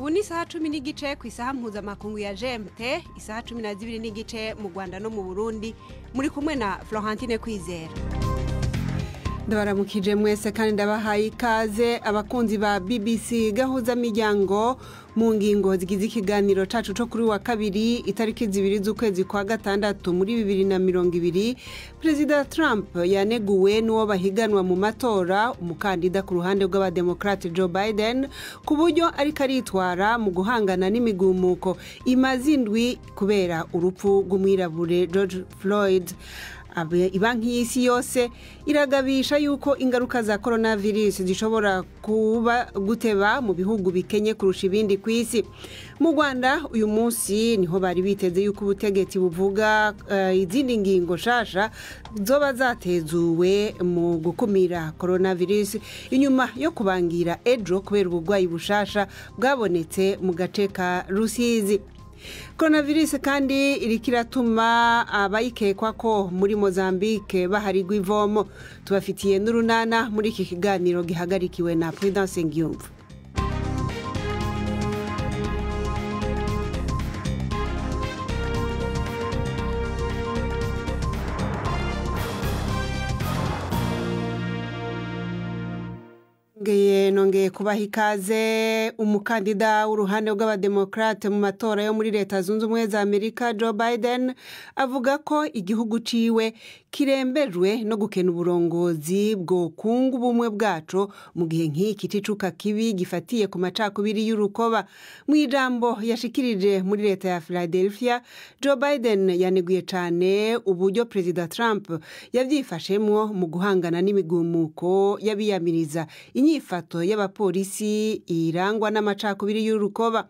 Ubu ni isaha 10 n'igice ku isaha mpuzamakungu ya GMT, isaha 12 n'igice mu Rwanda no mu Burundi, muri kumwe na Florentine Kwizera. Ndabaramukije mwese kandi ndabahaye ikaze abakunzi ba BBC Gahuzamiryango mu ngingo zigize ikiganiro cacu cyo kuri wa kabiri itariki 2 z'ukwezi kwa gatandatu muri 2020. Perezida Trump yaneguwe n'uwo bahiganwa mu matora umukandida ku ruhande rw'abademokrate Joe Biden ku buryo ariko aritwara mu guhangana n'imigumuko imazindwi kubera urupfu rw'umwirabure George Floyd. Ibanki y'isi yose iragabisha yuko ingaruka za coronavirus zishobora kuba guteba mu bihugu bikenye kurusha ibindi ku isi. Mu Rwanda uyu munsi niho bari biteze yuko ubutegetsi buvuga izindi ngingo shasha zoba zatezuwe mu gukumira coronavirus inyuma yo kubangira ejo kubera ubugwayi bushasha bwabonetse mu gace ka Rusizi. Coronavirus kandi irikiratuma abayikekwa ko muri Mozambique baharigwa ivomo. Tubafitiye n'urunana muri iki kiganiro gihagarikiwe na Prudence Ngiyumva. Nongeye kubaha ikaze. Umukandida w'uruhande rw'abademokrate mu matora yo muri Leta Zunze Ubumwe za Amerika Joe Biden avuga ko igihugu ciwe kirembejwe no gukena uburongozi bwo kunga ubumwe bwaco mu gihe nk'iki cicuka kibi gifatiye ku macakubiri y'urukoba. Mu ijambo yashikirije muri leta ya Philadelphia, Joe Biden yaneguye cane uburyo Perezida Trump yavyifashemwo mu guhangana n'imigumuko y'abiyamiriza inyifato y'abapolisi irangwa n'amacakubiri y'urukoba.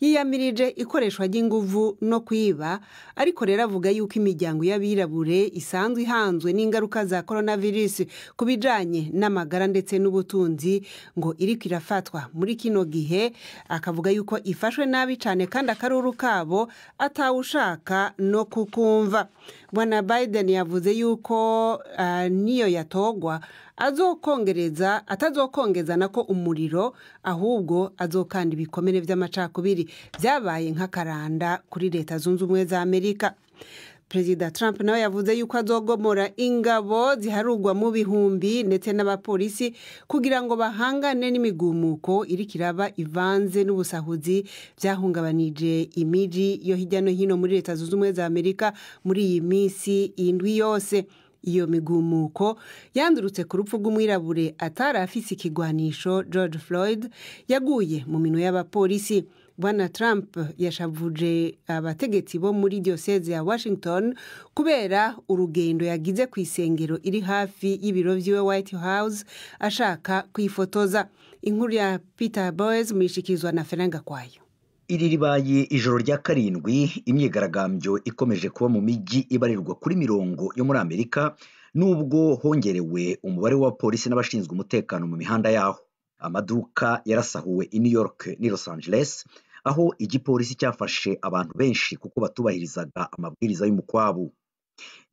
Yiyamirije ikoreshwa ry'inguvu no kwiba, ariko rero avuga yuko imiryango y'abirabure isanzwe ihanzwe n'ingaruka za coronavirus kubijanye n'amagara ndetse n'ubutunzi ngo iriko irafatwa muri kino gihe. Akavuga yuko ifashwe nabi cane kandi akaruru kabo atawushaka no kukumva. Bwana Biden yavuze yuko niyo yatogwa atazokongeza nako umuriro, ahubwo azokanda ibikomere vy'amacakubiri byabaye nk'akaranda kuri Leta Zunze Ubumwe za Amerika. Perezida Trump nawe yavuze yuko azogomora ingabo ziharugwa mu bihumbi ndetse n'abapolisi kugira ngo bahangane n'imigumuko irikiraba ivanze n'ubusahuzi byahungabanije imiji yo hirya no hino muri Leta Zunze Ubumwe za Amerika muri iyi minsi indwi yose. Iyo migumuko yandurutse ku rupfu rw'umwirabure atari afise ikigwanisho George Floyd yaguye mu mino y'abapolisi. Bwana Trump yashavuje abategetsi bo muri diocese ya Washington kubera urugendo yagize ku isengero iri hafi y'ibiro vyiwe White House ashaka kwifotoza. Inkuru ya Peter Boyes muyishikizwa na Feranga kwayo. Iri ribaye ijoro rya karindwi imyigaragambyo ikomeje kuba mu miji ibarirwa kuri mirongo yo muri Amerika, nubwo hongerewe umubare wa polisi n'abashinzwe umutekano mu mihanda yaho. Amaduka yarasahuwe i New York ni Los Angeles, aho igipolisi cyafashe abantu benshi kuko batubahirizaga amabwiriza y'umukwabu.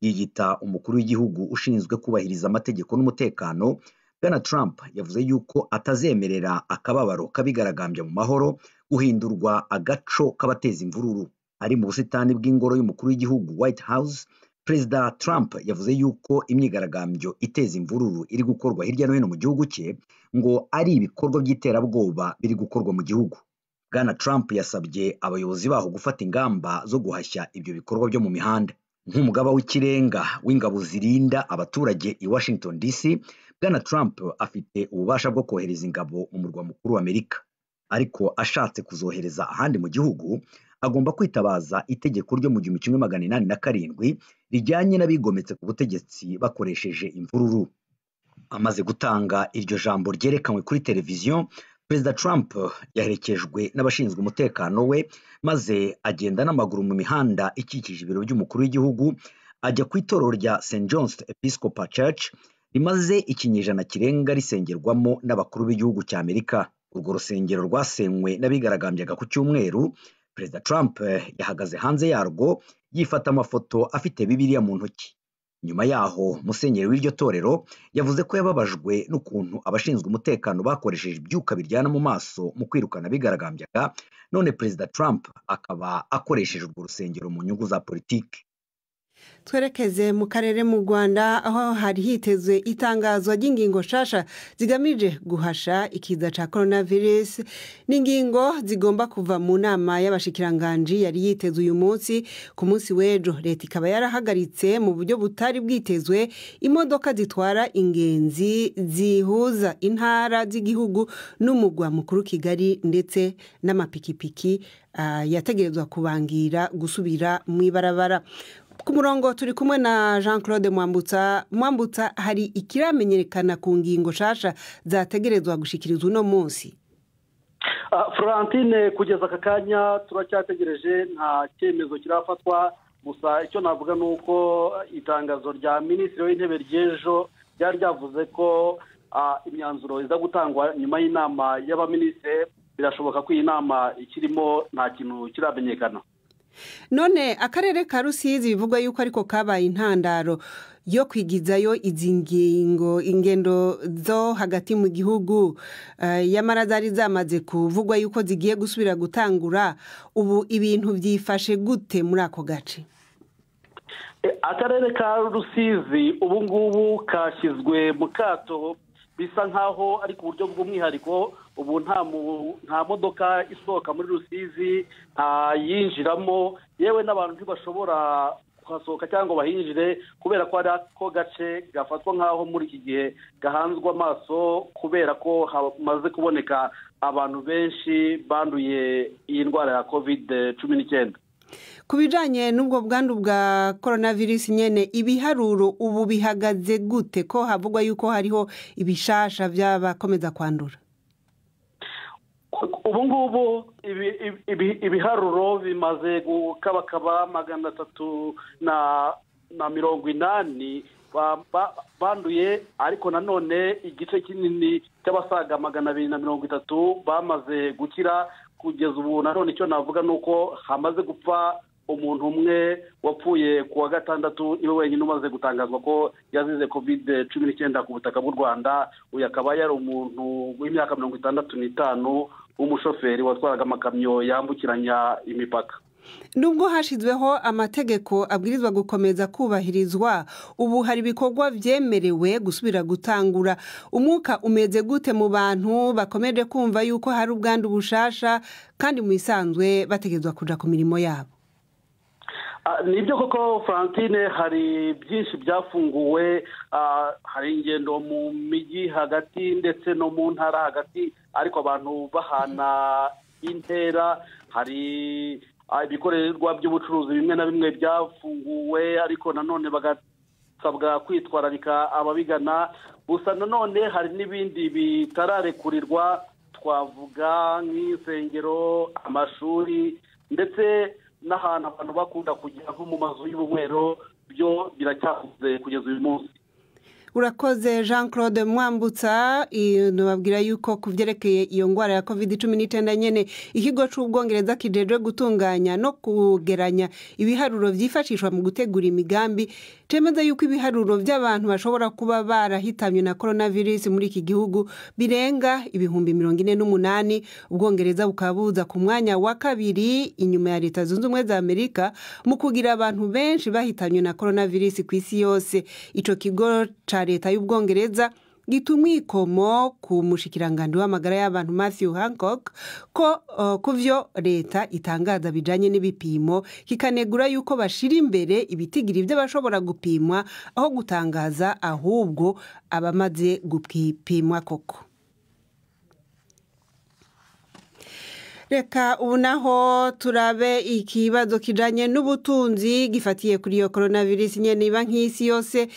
Yiyita umukuru w'igihugu ushinzwe kubahiriza amategeko n'umutekano, Bwana Trump yavuze yuko atazemerera akababaro kabigaragambya mu mahoro guhindurwa agaco k'abateza imvururu. Ari mu busitani bw'ingoro y'umukuru w'igihugu White House, Perezida Trump yavuze yuko imyigaragambyo iteza imvururu iri gukorwa hirya no hino mu gihugu cye ngo ari ibikorwa by'iterabwoba biri gukorwa mu gihugu. Bwana Trump yasabye abayobozi baho gufata ingamba zo guhashya ibyo bikorwa byo mu mihanda. Nk'umugaba w'ikirenga w'ingabo zirinda abaturage i Washington DC, Bwana Trump afite ububasha bwo kohereza ingabo mu murwa mukuru wa Amerika, ariko ashatse kuzohereza ahandi mu gihugu agomba kwitabaza itegeko ryo mu 1887 rijyanye n'abigometse ku butegetsi bakoresheje imvururu. Amaze gutanga iryo jambo ryerekanwe kuri televiziyo, Perezida Trump yaherekejwe n'abashinzwe umutekano we maze agenda n'amaguru mu mihanda ikikije ibiro by'umukuru w'igihugu, ajya ku itorero rya St. John's Episcopal Church rimaze ikinyejana kirenga risengerwamo n'abakuru b'igihugu cya Amerika. Urwo rusengero rwasenywe n'abigaragambyaga ku cyumweru. Perezida Trump yahagaze hanze yarwo yifata amafoto afite Bibiliya mu ntoki. nyuma yaho musenyeri w'iryo torero yavuze ko yababajwe n'ukuntu abashinzwe umutekano bakoresheje ibyuka biryana mu maso mu kwirukana bigaragambyaga, none Perezida Trump akaba akoresheje urwo rusengero mu nyungu za politiki. Twerekeze mu karere mu Rwanda aho hari hitezwe itangazwa ry'ingingo shasha zigamije guhasha ikiza ca coronavirus, n'ingingo zigomba kuva mu nama y'abashikiranganji yari yitezwe uyu munsi. Ku munsi w'ejo leta ikaba yarahagaritse mu buryo butari bwitezwe imodoka zitwara ingenzi zihuza intara z'igihugu n'umugwa mukuru Kigali, ndetse n'amapikipiki yategerezwa kubangira gusubira mu ibarabara. Ku murongo turi kumwe na Jean Claude Mwambutsa, hari ikiramenyekana ku ngingo shasha zategerezwa gushikirizwa uno munsi? Florentine, kugeza aka kanya turacyategereje, nta cyemezo kirafatwa. Gusa icyo navuga nuko itangazo rya minisitiri w'intebe ry'ejo ryari ryavuze ko imyanzuro iza gutangwa nyuma y'inama y'abaminisitiri. Birashoboka ko iyi nama ikirimo nta kintu kiramenyekana. None akarere ka Rusizi bivugwa yuko ariko kabaye intandaro yo kwigizayo izi ingendo zo hagati mu gihugu, yamara zari zamaze kuvugwa yuko zigiye gusubira gutangura. Ubu ibintu byifashe gute muri ako gace? Akarere ka Rusizi ubu ngubu kashyizwe mu kato, bisa nkaho ari ku buryo bw'umwihariko. Ubu nta modoka isohoka muri Rusizi, nta yinjiramo, yewe n'abantu ntibashobora kuhasohoka cyangwa bahinjire, kubera ko ari ako gace gafatwa nkaho muri iki gihe gahanzwe amaso, kubera ko hamaze kuboneka abantu benshi banduye iyi ndwara ya COVID-19. Ku bijanye n'ubwo bwandu bwa coronavirus nyene, ibiharuro ubu bihagaze gute, ko havugwa yuko hariho ibishasha by'abakomeza kwandura? Ubu ngubu ibiharuro bimaze gukabakaba 380 banduye, ariko nanone igice kinini cy'abasaga 230 bamaze gukira. Kugeza ubu nanone icyo navuga nuko hamaze gupfa umuntu umwe wapfuye ku wa gatandatu, niwe wenyine umaze gutangazwa ko yazize COVID-19 ku butaka bw'u Rwanda. Uyu akaba yari umuntu w'imyaka 65 w'umushoferi watwaraga amakamyo yambukiranya imipaka. Nubwo hashizweho amategeko abwirizwa gukomeza kubahirizwa, ubu hari ibikorwa vyemerewe gusubira gutangura. Umwuka umeze gute mu bantu bakomeje kumva yuko hari ubwandu bushasha kandi mu isanzwe bategezwa kuja ku mirimo yabo? Nibyo koko Florentine, hari byinshi byafunguwe. Hari ingendo mu miji hagati ndetse no mu ntara hagati, ariko abantu bahana intera. Hari ibikorerwa by'ubucuruzi bimwe na bimwe byafunguwe, ariko nanone bagasabwa kwitwararika ababigana. Gusa nanone hari n'ibindi bitararekurirwa, twavuga nk'insengero, amashuri, ndetse n'ahantu abantu bakunda kujya nko mu mazu y'ubunywero, byo biracyakuze kugeza uyu munsi. Urakoze Jean Claude Mwambutsa. Nubabwira yuko kuvyerekeye iyo ngwara ya COVID-19 nyene, ikigo c'Ubwongereza kijejwe gutunganya no kugeranya ibiharuro vyifashishwa mu gutegura imigambi cemeza yuko ibiharuro by'abantu bashobora kuba barahitanywe na coronavirus muri iki gihugu birenga 48,000. Ubwongereza bukabuza ku mwanya wa kabiri inyuma ya Leta Zunze Ubumwe za Amerika mu kugira abantu benshi bahitanywe na coronavirus ku isi yose. Ico kigo ca Leta y'Ubwongereza gitumwikomo ku mushikiranganje w'amagara y'abantu Matthew Hancock ko kuvyo leta itangaza bijanye n'ibipimo, kikanegura yuko bashira imbere ibitigiri by'abashobora gupimwa aho gutangaza ahubwo abamaze gupimwa koko. Reka ubu naho turabe ikibazo kijanye n'ubutunzi gifatiye kuri iyo coronavirus nyene iba nk'isi yose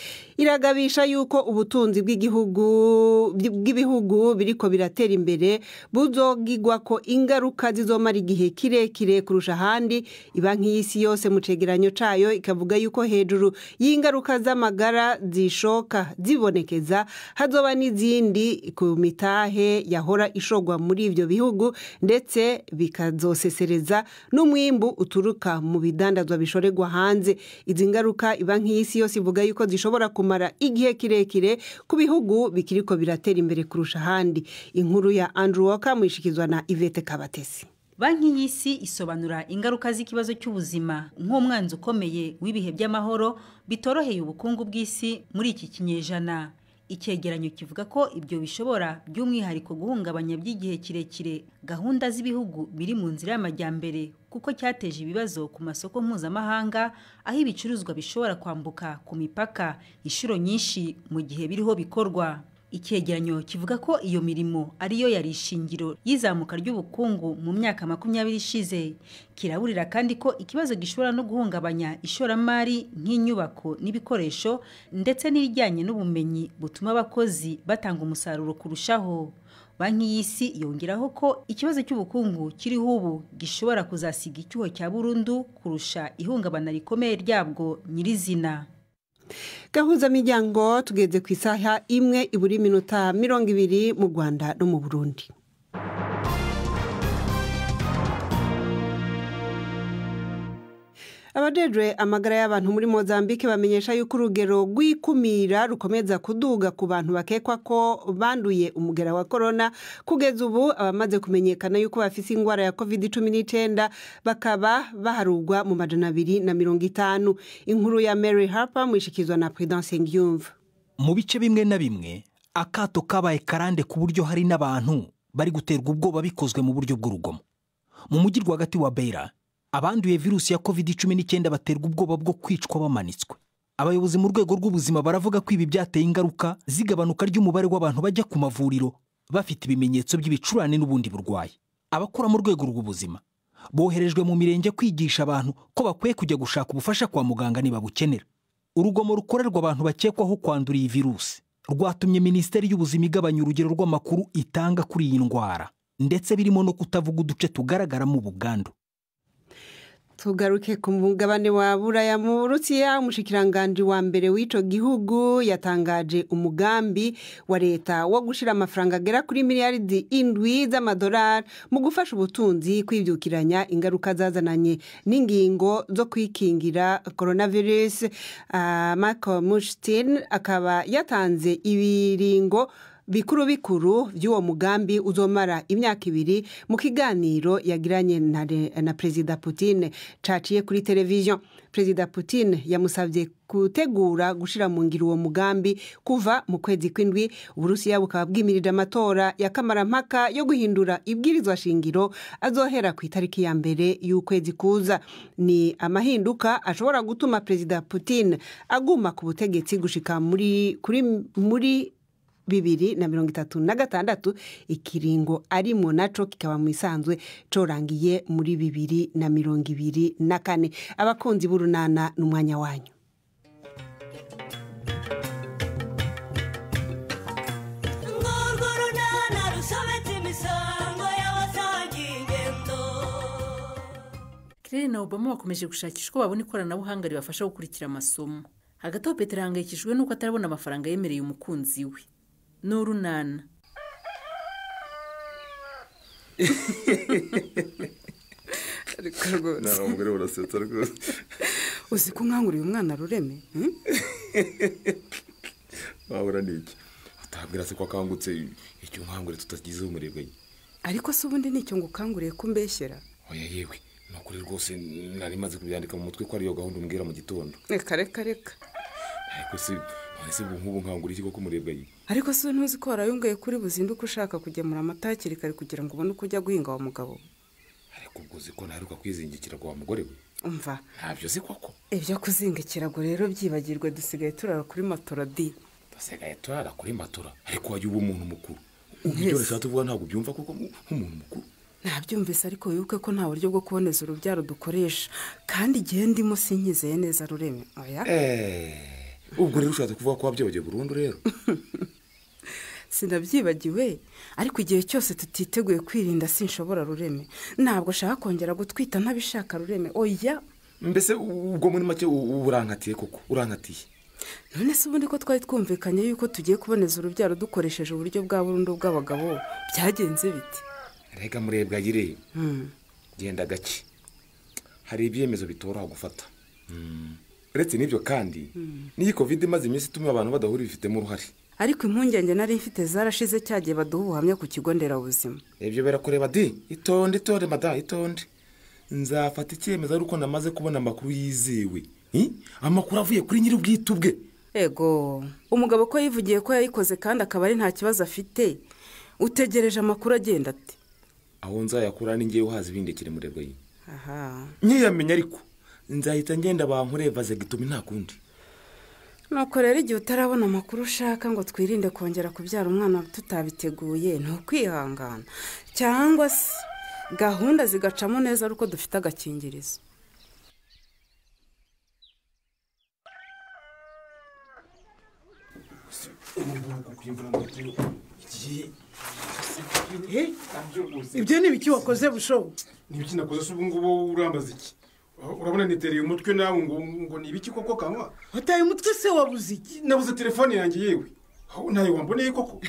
iragabisha yuko ubutunzi bw'ibihugu biriko biratera imbere buzogigwa ko ingaruka zizomara igihe kirekire kurusha ahandi. Ibanki y'isi yose mu cegeranyo cayo ikavuga yuko hejuru y'ingaruka z'amagara zishoka zibonekeza hazoba n'izindi ku mitahe yahora ishogwa muri ivyo bihugu, ndetse bikazosesereza n'umwimbu uturuka mu bidandazwa bishorerwa hanze. Izi ngaruka ibanki y'isi yose ivuga yuko zishobora kumara igihe kirekire ku bihugu bikiriko biratera imbere kurusha ahandi. Inkuru ya Andrew Walker mwishikizwa na Ivete Kabatesi. Banki y'isi isobanura ingaruka z'ikibazo cy'ubuzima nk'umwanzi ukomeye w'ibihe by'amahoro bitoroheye ubukungu bw'isi muri iki kinyejana. Icyegeranyo kivuga ko ibyo bishobora by'umwihariko guhungabanya by'igihe kirekire gahunda z'ibihugu biri mu nzira y'amajyambere, kuko cyateje ibibazo ku masoko mpuzamahanga aho ibicuruzwa bishobora kwambuka ku mipaka inshuro nyinshi mu gihe biriho bikorwa. Icyegeranyo kivuga ko iyo mirimo ariyo yari ishingiro y'izamuka ry'ubukungu mu myaka 20 ishize. Kiraburira kandi ko ikibazo gishobora no guhungabanya ishoramari nk'inyubako n'ibikoresho, ndetse n'ibijyanye n'ubumenyi butuma abakozi batanga umusaruro kurushaho. Banki y'isi yongeraho ko ikibazo cy'ubukungu kiriho ubu gishobora kuzasiga icyuho cya burundu kurusha ihungabana rikomeye ryabwo nyirizina. Gahuzamiryango tugeze ku isaha imwe iburi minota 20 mu Rwanda no mu Burundi. Abajejwe amagara y'abantu muri Mozambique bamenyesha yuko urugero rw'ikumira rukomeza kuduga ku bantu bakekwa ko banduye umugera wa corona. Kugeza ubu abamaze kumenyekana yuko bafise ingwara ya COVID-19 bakaba baharugwa mu 250. Inkuru ya Mary Harper mwishikizwa na Prudence Ngyumva. Mu bice bimwe na bimwe akato kabaye karande ku buryo hari n'abantu bari guterwa ubwoba bikozwe mu buryo bw'urugomo. Mu mujyi rwagati wa Beira abanduye virusi ya COVID-19 baterwa ubwoba bwo kwicwa bamanitswe. Abayobozi mu rwego rw'ubuzima baravuga ko ibi byateye ingaruka zigabanuka ry'umubare w'abantu bajya ku mavuriro bafite ibimenyetso by'ibicurane n'ubundi burwayi. Abakora mu rwego rw'ubuzima boherejwe mu mirenge kwigisha abantu ko bakwiye kujya gushaka ubufasha kwa muganga niba bukenera. Urugomo rukorerwa abantu bakekwaho kwandura iyi virusi rwatumye Minisiteri y'Ubuzima igabanya urugero rw'amakuru itanga kuri iyi ndwara, ndetse birimo no kutavuga uduce tugaragaramo ubugando. Tugaruke ku mugabane wa Buraya. Mu Burusiya umushikiranganje wa mbere w'ico gihugu yatangaje umugambi wa leta wo gushira amafaranga agera kuri miliyaridi 7 z'amadolari mu gufasha ubutunzi kwivyukiranya ingaruka zazananye n'ingingo zo kwikingira coronavirus. Marco Mushtin akaba yatanze ibiringo bikuru by'uwo mugambi uzomara imyaka 2 mu kiganiro yagiranye na Perezida Putin caciye kuri televiziyo. Perezida Putin yamusabye gutegura gushira mu ngiro uwo mugambi kuva mu kwezi kw'indwi. Uburusiya bukaba bwimirije amatora ya kamarampaka yo guhindura ibwirizwa shingiro azohera ku itariki ya mbere y'ukwezi kuza. Ni amahinduka ashobora gutuma Perezida Putin aguma ku butegetsi gushika muri 2036. Ikiringo arimo naco kikaba mu isanzwe corangiye muri 2024. Abakunzi b'urunana n'umwanya wanyu. Claire na Obama bakomeje gushakisha uko babona ikoranabuhanga ribafasha gukurikira amasomo. Hagati aho Petero ahangayikishijwe nuko atarabona amafaranga yemereye umukunzi we. N'urunana. Nara umugore urasetsa rwose. Uzi ko nkanguriye umwana Rureme? Wabura niki? Utabwira se ko akangutse icyo nkangure tutagize umurebwe. Ariko se ubundi nicyo ngukanguriye ko mbeshyera? Oya yewe, nokuri rwose nari maze kubyandika mu mutwe ko ari yo gahunda umbwira mu gitondo. Reka. Ariko se nk'ubu nkangura iki ko umurebwe? Ariko se ntuzi ko warayungaye kuri buzinduka ushaka kugemura amata hakiri kare kugira ngo ubone uko ujya guhinga wa mugabo? Ariko ubwo uzi ko naheruka kwizingikira kwa mugore we. Umva. Ntabyo uzi koko. Ibyo kuzingikira ngo rero byibagirwe, dusigaye turara kuri matora di. Dusigaye turara kuri matora. Ariko wajya uba umuntu mukuru. Ubyo rero tuvuga ntabwo byumva koko nk'umuntu mukuru. Nabyumvise ariko wibuke ko nta buryo bwo kuboneza urubyaro dukoresha, kandi igihe ndimo sinkizeye neza Rureme. Oya. ubwo rero ushatse kuvuga ko wabyibagiwe burundu rero? sinabyibagiwe ariko igihe cyose tutiteguye kwirinda sinshobora Rureme, ntabwo shaka kongera gutwita ntabishaka Rureme. Oya, mbese ubwo muri make urankatiye koko, urankatiye. none se ubundi ko twari twumvikanye yuko tugiye kuboneza urubyaro dukoresheje uburyo bwa burundu bw'abagabo, byagenze biti? Rega murebwa yire genda gake, hari ibyemezo bitoroha gufata. Uretse n'ibyo kandi n'iyi covid imaze iminsi ituma abantu badahura bifitemo uruhare. Ariko impungenge nari mfite zarashize cyagiye baduha ubuhamya ku kigo nderabuzima. Ibyo birakureba di, itonde mada, itonde. Nzafata icyemezo ari uko namaze kubona amakuru yizewe. Amakuru avuye kuri nyiri ubwite bwe. Ego, umugabo ko yivugiye ko yayikoze kandi akaba ari nta kibazo afite, utegereje amakuru agenda ati? Aho nzayakura ni ngiye uhaza ibindekere murebwa yi. Aha. Nyiyamenya ariko nzahita ngenda bankureva zegitumi nta kundi. Nuko rero igihe utarabona amakuru ushaka ngo twirinde kongera kubyara umwana tutabiteguye, ntukwihangana cyangwa se gahunda zigacamo neza ari uko dufite agakingirizo. Ibyo ni ibiki wakoze Busho? Ni ibiki nakoze se ubu ngubu urambaza iki? Urabona nitereye umutwe nawe ngo ni ibiki koko Kankwa? Wataye umutwe se wabuze iki? Nabuze telefone yanjye yewe. Nayo wamboneye koko?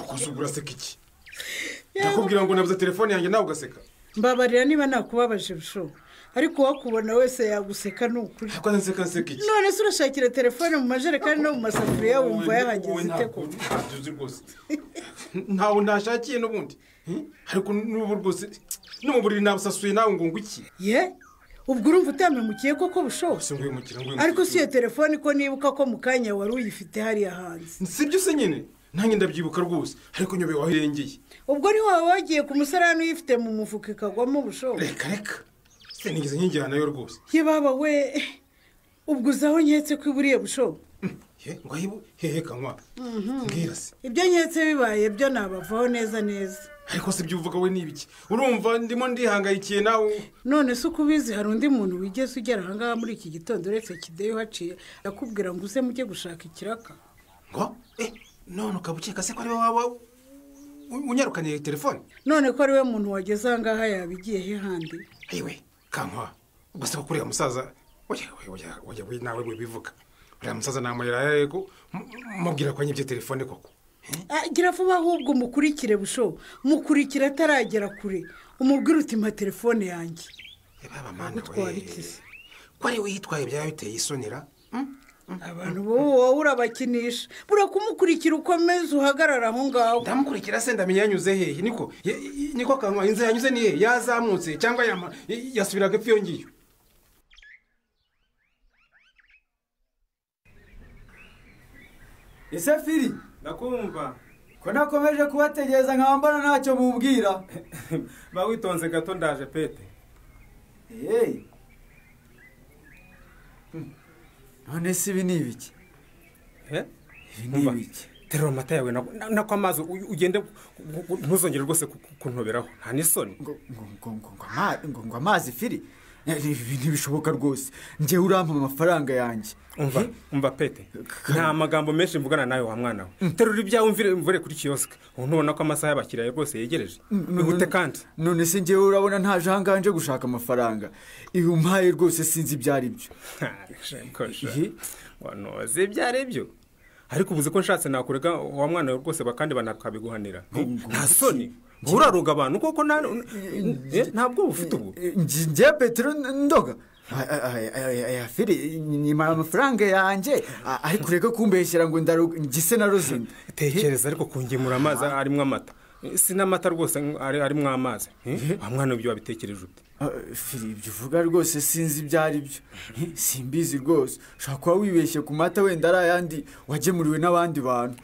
Kusubura seka iki? Ndakubwira ngo nabuze telefone yanjye nawe ugaseka. Mbabarira niba nakubabaje Busho, ariko wakubona wese yaguseka n'ukuri. Ako nseka iki? None se urashakira telefone mu majerekani no mu masafuriya wumva yahageze iteko? Ntawe nashakiye n'ubundi. Ariko n'ubu rwose no mu buriri nabusasuye nawe ngo iki? Ye? Ubwo urumva utamemukiye koko Busho? Ariko si iyo telefone ko nibuka ko mu kanya wari uyifite hariya hanze. Sibyo se nyine? Nanjye ndabyibuka rwose, ariko nyobe wahirengeye. Ubwo ni wawe wagiye ku musarani uyifite mu mufuka ikagwamo Busho? Reka. Sinigeze nkijyana yo rwose. Ye baba we, ubwo uzaho nketse ko iburiye Busho? Ngo ahibu hehe Kankwa. Mbwira se. Ibyo nketse bibaye byo nabavaho neza. Ariko se ibyo uvuga we nibiki? Urumva ndimo ndihangayikiye nawe. None se ukubizi hari undi muntu wigeze ugera ahangaha muri iki gitondo uretse kideyo haciye akubwira ngo uze mujye gushaka ikiraka? Ngo none ukabukeka se ko ari waba unyarukaniye telefone? None ko ari we muntu wageze ahangaha yabigiye he handi? Ayiwe Kankwa, ubase ko kuriya musaza oya we nawe bivuga. Uriya musaza namurera yego mubwira ko nyibye telefone koko. Gira vuba ahubwo mukurikire Busho, mukurikira ataragera kure, umubwira uti mpa telefone yanjye. Baba mana we, ko ari we yitwaye byaba biteye isonera? Abantu bo wowe urabakinisha, burakumukurikira ukomeza uhagarara aho ngaho. Ndamukurikira se ndamenya yanyuze hehe? Niko Kankwa inze yanyuze ni hehe? Yazamutse cyangwa yasubiraga epfo yongiyo? Ese Fili, ndakumva. Ko nakomeje kubategereza nkambana ntacyo mubwira. Ba witonze gato ndaje Pete. None se ibi ni ibiki? Ibi ni ibiki? Terura amata yawe nako amazi ugende ntuzongere rwose kuntoberaho. Nta n'isoni. Ngo amazi Fili. Ibi ntibishoboka rwose. Nje urampa amafaranga yanjye. Umva Pete. Nta magambo menshi mvugana nawe wa mwana we. Terura ibyawe mvure kuri kiosk. Ubona ko amasaha y'abakiriya rwose yegereje. Bihute kandi. None se nje urabona ntaje hanganje gushaka amafaranga. Ibi umpaye rwose sinzi ibyari byo. Wanoze ibyari byo. Ariko ubuze ko nshatse nakurega wa mwana we rwose bakandi banakabiguhanira. Nta soni. Uraruga abantu koko ntabwo ufite ubu. Nje Petero ndoga. Fili nyima amafaranga yanjye ariko reka kumbeshyira ngo ngise na Rozinda. Tekereza ariko kungemura amazi arimo amata. Sinamata rwose arimo amazi. Wa mwana ibyo wabitekereje ute? Fili ibyo uvuga rwose sinzi ibyari byo. Simbizi rwose. Ushaka kuba wibeshye ku mata wenda ari ayandi wagemuriwe n'abandi bantu.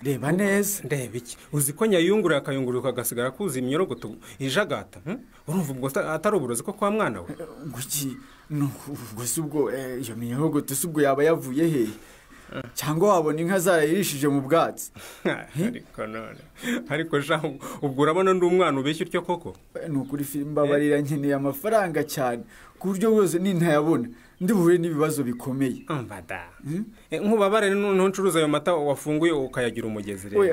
Reba neza. Ndeba iki? Uzi ko nyayungura akayunguruka agasigara kuza imyorogoto ijagata. Urumva ubwo atari uburozi ko kwa mwana we? Guki ubwo subwo iyo myorogoto subwo yaba yavuye he? Cyangwa wabona inka zarayirishije mu bwatsi? Ariko ubwo urabona ndi umwana ubeshya utyo koko? Nukuri Fili mbabarira nkeneye amafaranga cyane ku buryo bwose nintayabona ndibuhure n'ibibazo bikomeye nk'ubabare ntucuruza ayo mata wafunguye ukayagira umugezi rero.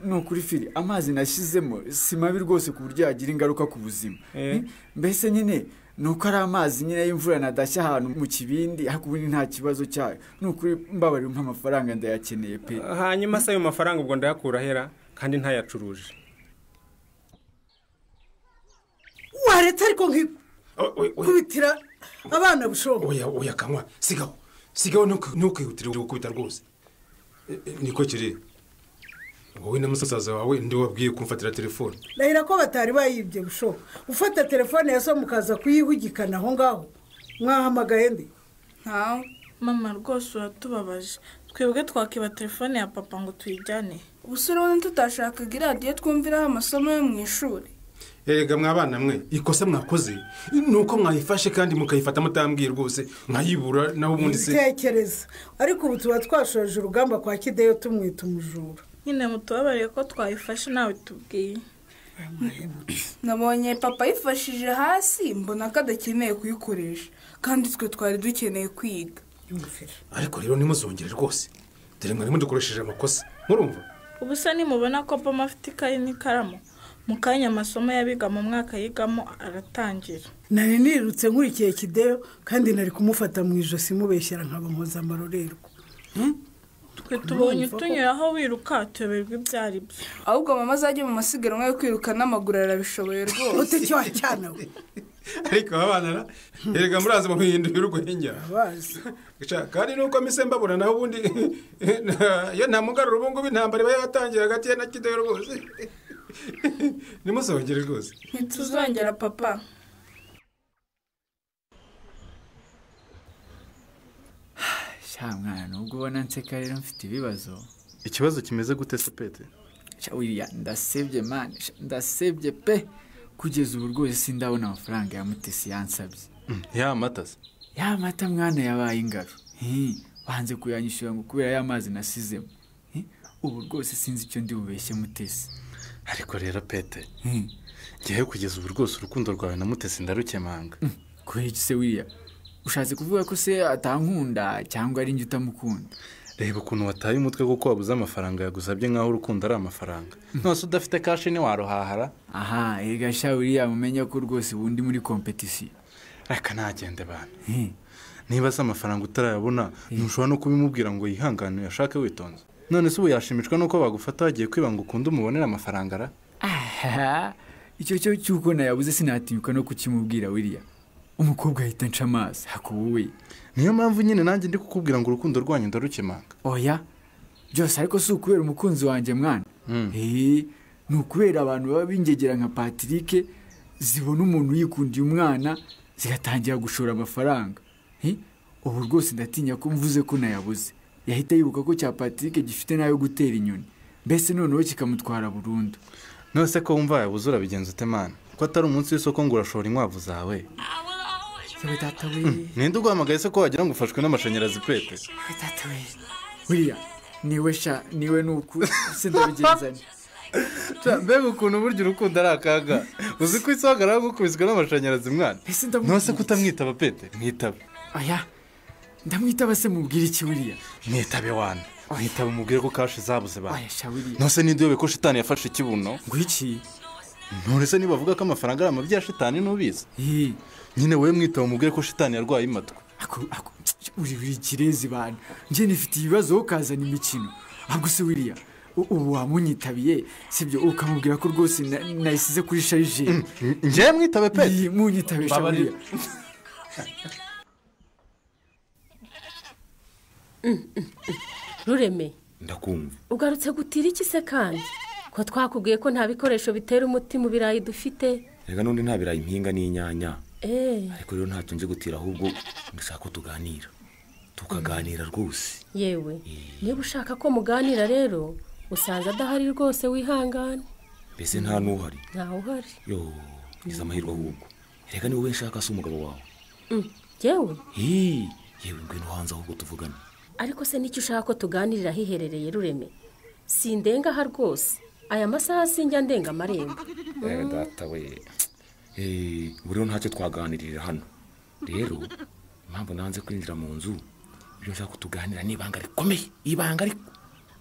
ni ukuri firi amazi nashyizemo si mabi rwose ku buryo yagira ingaruka ku buzima. mbese nyine ni uko ari amazi nyine y'imvura nadashya ahantu mu kibindi ariko ubundi nta kibazo cyayo. ni ukuri mbabarira nk'amafaranga ndayakeneye pe. hanyuma se ayo mafaranga ubwo ndayakura hera kandi ntayacuruje. waretse ariko nkikubitira abana bushobo. oya kanywa sigaho ntukihutire gukubita rwose. niko kiri wowe na musaza wawe ndi wabwiye kumfatira telefone. ndahira ko batari bayibye bushobo. ufata telefone ya so mukaza kuyihugikana aho ngaho mwahamagaye ndi ntawe. mama rwose uratubabaje twebwe twakiba telefone ya papa ngo tuyijyane. ubusore wowe tutashakaga iradiyo twumviraho amasomo yo mu ishuri. erega mwabana mwe ikosa mwakoze nuko mwayifashe kandi mukayifata mutambwiye rwose nkayibura naho ubundi se. tekereza ariko ubu tuba twashoje urugamba kwa Kideyo tumwita umujura. nyine mutubabariye ko twayifashe nawe tubwiye. nabonye papa yifashije hasi mbona ko adakeneye kuyikoresha kandi twe twari dukeneye kwiga. ariko rero nimuzongere rwose dore mwari mudukoresheje amakosa murumva. ubu se nimubona ko papa afite ikayi n'ikaramu mu kanya amasomo yabiga mu mwaka yigamo aratangira. nari nirutse nkurikiye Kideyo kandi nari kumufata mu ijosi mubeshyera nkaba nkoza amarorerwa. twe tubonye utunyuraho wiruka tuyoberwa ibyo ari byo. ahubwo mama azajya mu masiganwa yo kwiruka n'amaguru arabishoboye rwose. uteke wa cyana we. ariko abana erega muraza muhindura urwenya. kandi nuko mise mbabona naho ubundi iyo nta mugaruro ubu ngubu intambara iba yatangiye hagati ya na Kideyo rwose. nimuzongere rwose. ntituzongera papa. sha mwana nubwo ubona nseka rero mfite ibibazo. ikibazo kimeze gute se pete? wiriya ndasebye mani ndasebye pe. kugeza ubu rwose sindabona amafaranga ya Mutesi yansabye. ya mata se? ya mata mwana yabaye ingaro. banze kuyanyishyura ngo kubera ya mazi nasizemo. ubu rwose sinzi icyo ndi bubeshye Mutesi. ariko rero pete ngiye kugeza ubu rwose urukundo rwawe na Mutesi ndarukemanga. kubera iki se wiriya? ushatse kuvuga ko se atankunda cyangwa ari njye utamukunda? reba ukuntu wataye umutwe kuko wabuze amafaranga yagusabye nk'aho urukundo ari amafaranga. nose udafite kashi ntiwaruhahara. aha erega sha wiriya mumenya ko rwose ubundi muri kompetisiyo. reka ntagende bana. niba se amafaranga utarayabona ntushobora no kubimubwira ngo yihangane uyashake witonze. none se ubu yashimishwa nuko bagufata wagiye kwiba ngo ukunde umubonera amafaranga ra? icyo cyo cyuko nayabuze sinatinyuka no kukimubwira wiriya. umukobwa ahita nca amazi hako wowe. niyo mpamvu nyine nanjye ndi kukubwira ngo urukundo rwanyu ndarukemanga. oya byose ariko si ukubera umukunzi wanjye mwana. ni ukubera abantu baba bingegera nka Patrick zibona umuntu yikundiye umwana zigatangira gushora amafaranga. ubu rwose ndatinya ko mvuze ko nayabuze yahita yibuka ko cya Patrick gifite nayo gutera inyoni mbese noneho kikamutwara burundu. nose ko wumva yabuze urabigenza ute mana? ko atari umunsi w'isoko ngo urashora inkwavu zawe. yewe data we. ninde uguhamagaye se ko wagira ngo ufashwe n'amashanyarazi pete? data we wiriya niwe sha niwe nuku sindabigenzanye. mbega ukuntu burya urukundo ari akaga. uzi ko isogara gukubizwa n'amashanyarazi mwana. nose ko utamwitaba pete? mwitabe. oya ndamwitaba se mubwire iki wiriya? mwitabe wana. mwitabe umubwire ko kashi zabuze bana. oya sha wiriya. nose ninde yobe ko shitani yafashe ikibuno? ngo iki? none se niba avuga ko amafaranga ari amabya ya shitani nubizi? nyine wowe mwitaba umubwire ko shitani yarwaye imatwe. uri kirezi bana. njye nifite ibibazo ukazana imikino. ahubwo se wiriya ubu wamunyitabiye sibyo ukamubwira ko rwose nayisize kuri sharijeri. njye mwitabe pe? munyitabe sha wiriya. rureme ndakumva. ugarutse gutira iki se kandi ko twakubwiye ko nta bikoresho bitera umuti mu birayi dufite? reka n'undi nta birayi impinga n'inyanya. ariko rero ntacyo nje gutira ahubwo ndashaka ko tuganira tukaganira rwose. yewe niba ushaka ko muganira rero usanze adahari rwose wihangane. mbese nta n'uhari? ntawe uhari. yo ngize amahirwe ahubwo. reka ni wowe nshaka se umugabo wawe. yewe yewe ngwino hanze ahubwo tuvugane. ariko se nicyo ushaka ko tuganirira hiherereye rureme? sindenga aha rwose aya masaha sinjya ndenga amarembo. data we. ubu rero ntacyo twaganirira hano rero impamvu nanze kwinjira mu nzu ibyo nshaka kutuganira ni ibanga rikomeye, ibanga ariko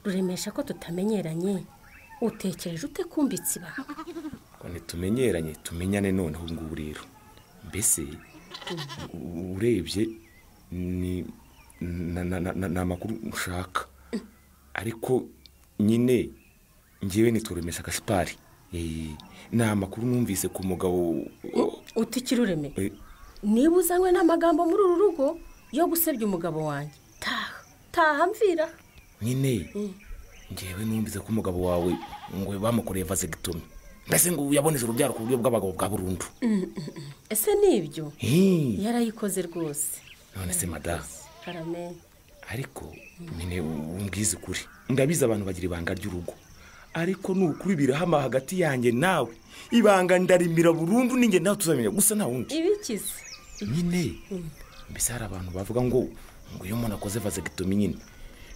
ruremesha ko tutamenyeranye. Utekereje ute kumbitse ibanga? ko ntitumenyeranye, tumenyane noneho ngubu rero. Mbese urebye ni amakuru ushaka, ariko nyine ngewe nituremesha Gaspari. Ni amakuru numvise ku mugabo. Utikira ureme, niba uzanywe n'amagambo muri uru rugo yo gusebya umugabo wanjye, taha mvira. Nyine ngewe numvise ko umugabo wawe ngo bamukoreye vasectomy, mbese ngo yaboneje urubyaro ku buryo bw'abagabo bwa burundu. Ese nibyo? Yarayikoze rwose. None se madame, karame, ariko nyine umbwize ukuri, ndabizi abantu bagira ibanga ry'urugo, ariko nukuri birahama hagati yanjye nawe, ibanga ndarimira burundu, ninjye nawe tuzamenya gusa nta wundi. Ibikize nyine mbese hari abantu bavuga ngo iyo umuntu akoze vasectomy nyine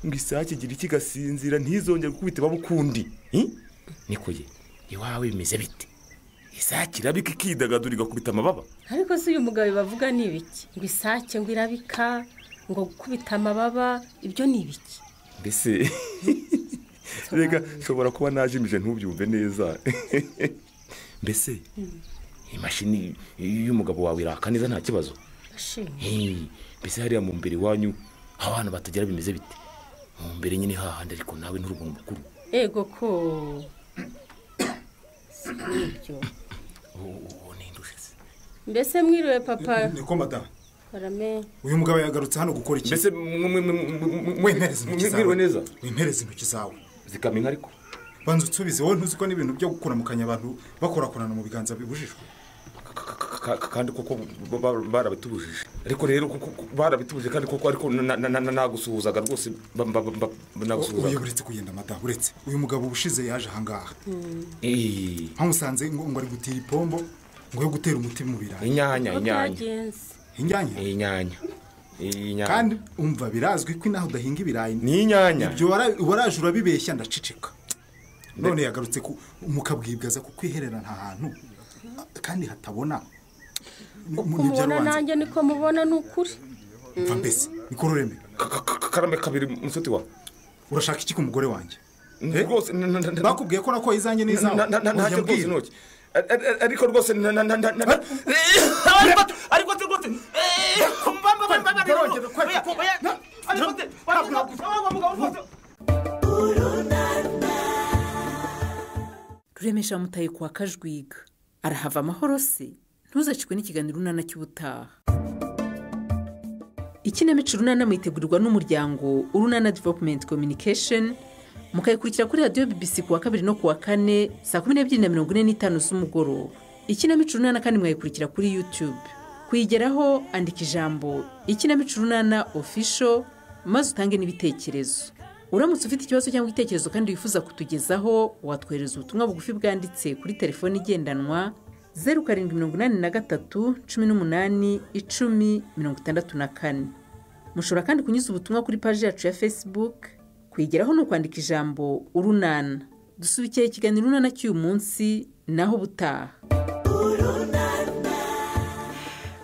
ngo isake igira ikigasinzira ntizongere gukubita babukundi. Niko ye iwawe bimeze bite? Isake irabika ikidagadura igakubita amababa? Ariko se uyu mugabo bavuga ni ibiki? Ngo isake ngo irabika ngo gukubita amababa, ibyo ni ibiki? Mbese rega shobora kuba najimije ntubyumve neza. Mbese imashini y'umugabo wawe iraka neza nta kibazo? Mbese hariya mu mbere wanyu abantu batagera bimeze bite? Mu mbere nyine hahandi, ariko nawe n'urugo mukuru. Ego ko sibyo. Nindushe se. Mbese mwiriwe papa? Niko madame. Karame. Uyu mugabo yagarutse hano gukora iki? Mbese mwereze intoki zawe. Mwiriwe neza. Mwereze intoki zawe. Zikamenya ariko. Banza utsubize, wowe ntuzi ko n'ibintu byo gukura mu kanya abantu bakorakorana mu biganza bibujijwe. Kandi koko barabitubujije, ariko rero barabitubujije kandi koko, ariko nagusuhuzaga rwose, nagusuhuzaga. Uyoboretse kugenda madame, uretse uyu mugabo ubushize yaje ahangaha hamusanze ngo ari gutira ipombo ngo yo gutera umuti mu birayi. Inyanya kandi umva birazwi ko inaho udahinga ibirayi ni inyanya. Ibyo waraje urabibeshya ndaceceka. None yagarutse mukabwibwaza ku kwiherera nta hantu kandi hatabona. Mubona nanjye niko mubona n'ukuri. Mva mbese niko rureme. Karame kabiri musuti wa. Urashaka iki ku mugore wanjye? Rwose bakubwiye ko nako izanye n'izawe. Ntacyo rwose noki. Ariko rwose ariko rwose Ruremesha mutaye kwa Kajwiga. Arahava amahoro se? Ntuzacikwe n'ikiganiro runana cy'ubutaha. Ikinamico runana mwitegurirwa n'umuryango Urunana Development Communication, mukayikurikira kuri radio BBC kuwa 2 no kuwa 4 saa 12:45 z'umugoroba. Ikinamico runana kandi mwayikurikira kuri YouTube. Kuyigeraho andika ijambo Ikinamico runana official maze utange n'ibitekerezo. Uramutse ufite ikibazo cyangwa igitekerezo kandi wifuza kutugezaho, watwohereza ubutumwa bugufi bwanditse kuri telefone igendanwa 0783181064. Mushobora kandi kunyuza ubutumwa kuri page yacu ya Facebook. Kuyigeraho no kwandika ijambo urunana. Dusubikiye ikiganiro runana cy'uyu munsi naho butaha.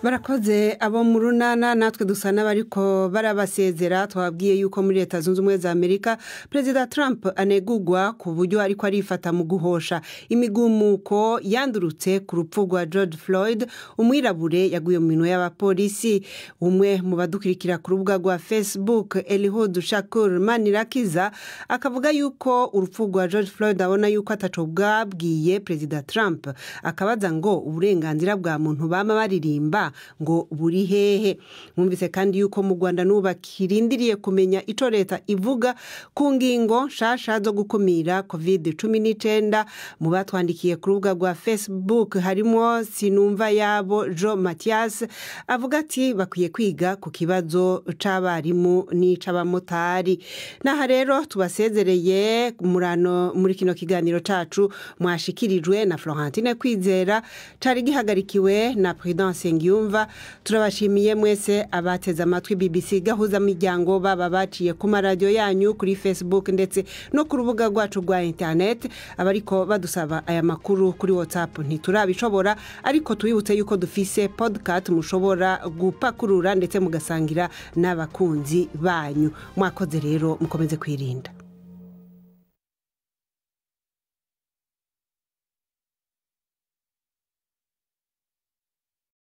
Barakoze abo mu runana, natwe dusa n'abariko barabasezera. Twabwiye yuko muri Leta Zunze Ubumwe za Amerika Perezida Trump anegugwa ku buryo ariko arifata mu guhosha imigumuko yandurutse ku rupfu rwa George Floyd, umwirabure yaguye mu minwe y'abapolisi. Umwe mu badukurikira ku rubuga rwa Facebook, Elihud Shakur Manirakiza, akavuga yuko urupfu rwa George Floyd abona yuko ataco bwabwiye Perezida Trump, akabaza ngo uburenganzira bwa muntu bama baririmba ngo buri hehe. Mwumvise kandi yuko mu Rwanda n'ubakirindiriye kumenya ico leta ivuga ku ngingo nshasha zo gukumira COVID-19. Mu batwandikiye ku rubuga rwa Facebook harimo Sinumva Yabo Jo Mathias, avuga ati bakwiye kwiga ku kibazo c'abarimu n'ic'abamotari. Naha rero tubasezereye muri kino kiganiro cacu mwashikirijwe na Florentine Kwizera, cari gihagarikiwe na Prudence Ngiyo. muyumva. Turabashimiye mwese abateze amatwi BBC Gahuzamiryango, baba baciye ku maradiyo yanyu kuri Facebook ndetse no ku rubuga rwacu rwa internet. Abariko badusaba aya makuru kuri WhatsApp ntiturabishobora, ariko tubibutse yuko dufise podcast mushobora gupakurura ndetse mugasangira n'abakunzi banyu. Mwakoze rero, mukomeze kwirinda.